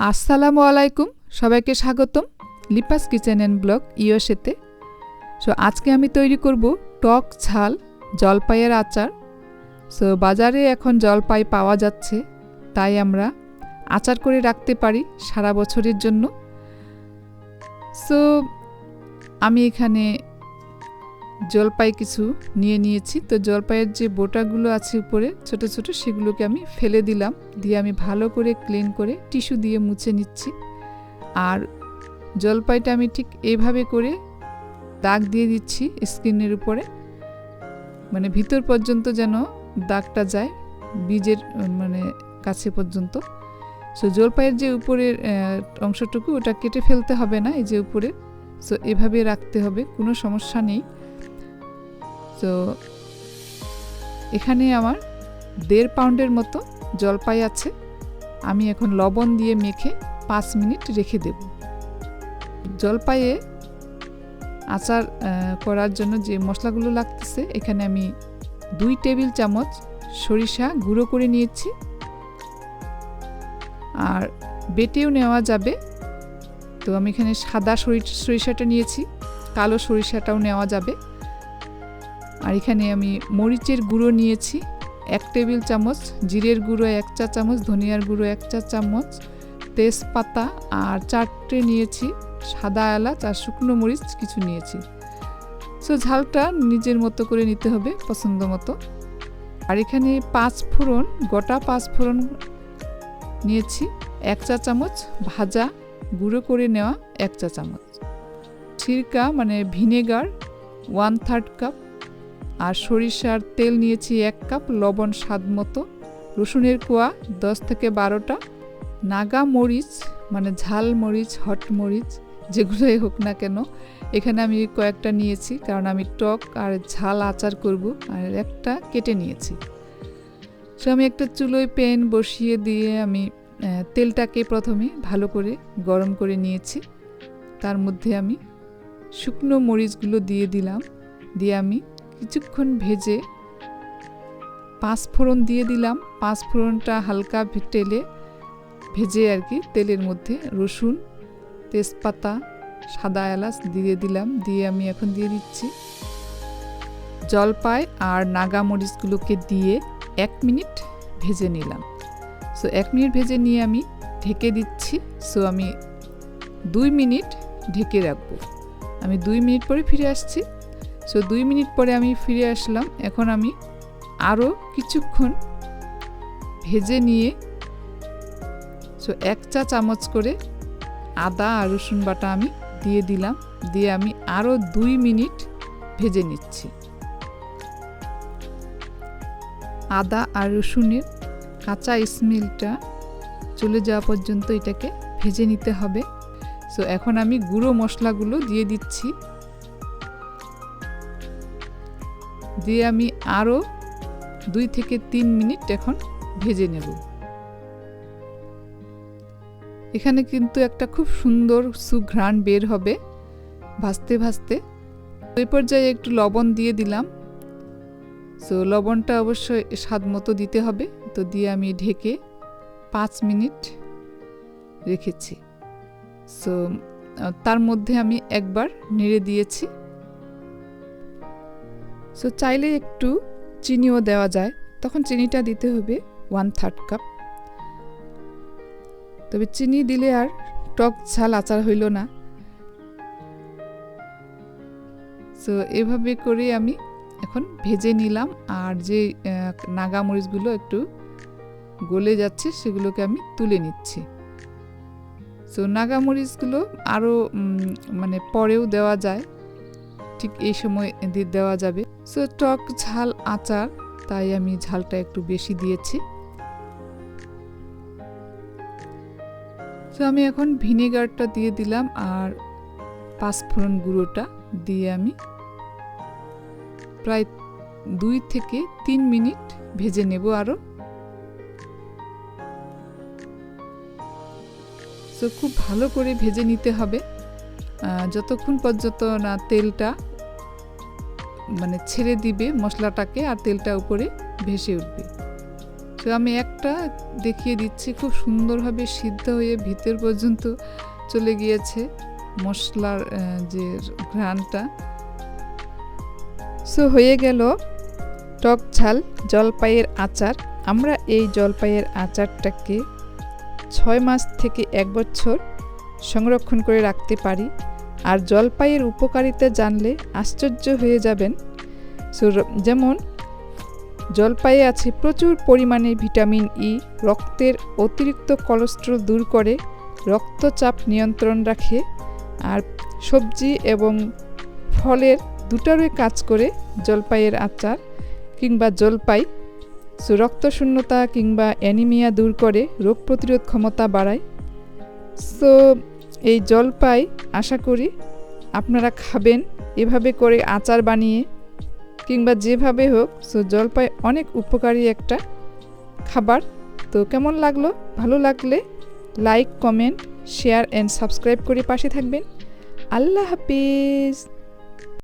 আসসালামু আলাইকুম, সবাইকে স্বাগতম লিপাস কিচেন অ্যান্ড ব্লগ ইউএসএতে। সো আজকে আমি তৈরি করব টক ঝাল জলপাইয়ের আচার। সো বাজারে এখন জলপাই পাওয়া যাচ্ছে, তাই আমরা আচার করে রাখতে পারি সারা বছরের জন্য। সো আমি এখানে জলপাই কিছু নিয়েছি। তো জলপাইয়ের যে বোটাগুলো আছে উপরে ছোট ছোট, সেগুলোকে আমি ফেলে দিলাম, দিয়ে আমি ভালো করে ক্লিন করে টিস্যু দিয়ে মুছে নিচ্ছি। আর জলপাইটা আমি ঠিক এইভাবে করে দাগ দিয়ে দিচ্ছি স্কিনের উপরে, মানে ভিতর পর্যন্ত যেন দাগটা যায়, বীজের কাছে পর্যন্ত। সো জলপাইয়ের যে উপরের অংশটুকু ওটা কেটে ফেলতে হবে না, এই যে উপরে। সো এভাবে রাখতে হবে, কোনো সমস্যা নেই। তো এখানে আমার 1.5 পাউন্ডের মতো জলপাই আছে। আমি এখন লবণ দিয়ে মেখে 5 মিনিট রেখে দেব। জলপাইয়ে আচার করার জন্য যে মশলাগুলো লাগতেছে, এখানে আমি 2 টেবিল চামচ সরিষা গুঁড়ো করে নিয়েছি, আর বেটেও নেওয়া যাবে। তো আমি এখানে সাদা সরিষাটা নিয়েছি, কালো সরিষাটাও নেওয়া যাবে। আর এখানে আমি মরিচের গুঁড়ো নিয়েছি 1 টেবিল চামচ, জিরের গুঁড়ো 1 চা চামচ, ধনিয়ার গুঁড়ো 1 চা চামচ, তেজপাতা আর 4টে নিয়েছি, সাদা এলাচ আর শুকনো মরিচ কিছু নিয়েছি। সো ঝালটা নিজের মতো করে নিতে হবে, পছন্দ মতো। আর এখানে 5 ফোড়ন, গোটা 5 ফোড়ন নিয়েছি 1 চা চামচ, ভাজা গুঁড়ো করে নেওয়া 1 চা চামচ, সিরকা ভিনেগার 1/3 কাপ, আর সরিষার তেল নিয়েছি 1 কাপ, লবণ স্বাদ মতো, রসুনের কোয়া 10 থেকে 12টা, নাগা মরিচ ঝাল মরিচ, হট মরিচ যেগুলোই হোক না কেন, এখানে আমি কয়েকটা নিয়েছি, কারণ আমি টক আর ঝাল আচার করব, আর একটা কেটে নিয়েছি। সো আমি একটা চুলোয় প্যান বসিয়ে দিয়ে আমি তেলটাকে প্রথমে ভালো করে গরম করে নিয়েছি। তার মধ্যে আমি শুকনো মরিচগুলো দিয়ে দিলাম, দিয়ে আমি কিছুক্ষণ ভেজে 5 ফোড়ন দিয়ে দিলাম। 5 ফোড়নটা হালকা তেলে ভেজে তেলের মধ্যে রসুন, তেজপাতা, সাদা এলাচ দিয়ে দিলাম, দিয়ে আমি এখন দিয়ে দিচ্ছি জলপাই আর নাগা মরিচগুলোকে দিয়ে 1 মিনিট ভেজে নিলাম। সো 1 মিনিট ভেজে নিয়ে আমি ঢেকে দিচ্ছি। সো আমি 2 মিনিট ঢেকে রাখবো। আমি 2 মিনিট পরে ফিরে আসছি। সো 2 মিনিট পরে আমি ফিরে আসলাম। এখন আমি আরও কিছুক্ষণ ভেজে নিয়ে 1 চা চামচ করে আদা আর রসুন বাটা আমি দিয়ে দিলাম, দিয়ে আমি আরও 2 মিনিট ভেজে নিচ্ছি। আদা আর রসুনের কাঁচা স্মেলটা চলে যাওয়া পর্যন্ত এটাকে ভেজে নিতে হবে। সো এখন আমি গুঁড়ো মশলাগুলো দিয়ে দিচ্ছি, দিয়ে আমি আরও 2 থেকে 3 মিনিট এখন ভেজে নেব। এখানে কিন্তু একটা খুব সুন্দর সুঘ্রাণ বের হবে ভাজতে ভাজতে। ওই পর্যায়ে একটু লবণ দিয়ে দিলাম। সো লবণটা অবশ্যই স্বাদ মতো দিতে হবে। তো দিয়ে আমি ঢেকে 5 মিনিট রেখেছি। সো তার মধ্যে আমি একবার নেড়ে দিয়েছি। সো চাইলে একটু চিনিও দেওয়া যায়, তখন চিনিটা দিতে হবে 1/3 কাপ। তবে চিনি দিলে আর টক ঝাল আচার হইল না। সো এভাবে করে আমি এখন ভেজে নিলাম, আর যে নাগা মরিচগুলো একটু গলে যাচ্ছে সেগুলোকে আমি তুলে নিচ্ছি। সো নাগা মরিচগুলো আরও পরেও দেওয়া যায়, ঠিক এই সময় দেওয়া যাবে। সো টক ঝাল আচার, তাই আমি ঝালটা একটু বেশি দিয়েছি। সো আমি এখন ভিনেগারটা দিয়ে দিলাম, আর 5 ফোড়ন গুঁড়োটা দিয়ে আমি প্রায় 2 থেকে 3 মিনিট ভেজে নেব আরও। সো খুব ভালো করে ভেজে নিতে হবে, যতক্ষণ পর্যন্ত না তেলটা ছেড়ে দিবে মশলাটাকে, আর তেলটা উপরে ভেসে উঠবে। তো আমি একটা দেখিয়ে দিচ্ছি, খুব সুন্দরভাবে সিদ্ধ হয়ে ভিতর পর্যন্ত চলে গিয়েছে মশলার যে ঘ্রাণটা। সো হয়ে গেল টক ঝাল জলপাইয়ের আচার। আমরা এই জলপাইয়ের আচারটাকে 6 মাস থেকে 1 বছর সংরক্ষণ করে রাখতে পারি। আর জলপাইয়ের উপকারিতা জানলে আশ্চর্য হয়ে যাবেন। সো যেমন জলপাইয়ে আছে প্রচুর পরিমাণে ভিটামিন ই, রক্তের অতিরিক্ত কোলেস্টেরল দূর করে, রক্তচাপ নিয়ন্ত্রণ রাখে, আর সবজি এবং ফলের দুটারই কাজ করে জলপাইয়ের আচার কিংবা জলপাই। সো রক্তশূন্যতা কিংবা অ্যানিমিয়া দূর করে, রোগ প্রতিরোধ ক্ষমতা বাড়ায়। সো এই জলপাই আশা করি আপনারা খাবেন এভাবে করে আচার বানিয়ে কিংবা যেভাবে হোক। সো জলপাই অনেক উপকারী একটা খাবার। তো কেমন লাগলো? ভালো লাগলে like, comment, share and subscribe করে পাশে থাকবেন। আল্লাহ হাফিজ।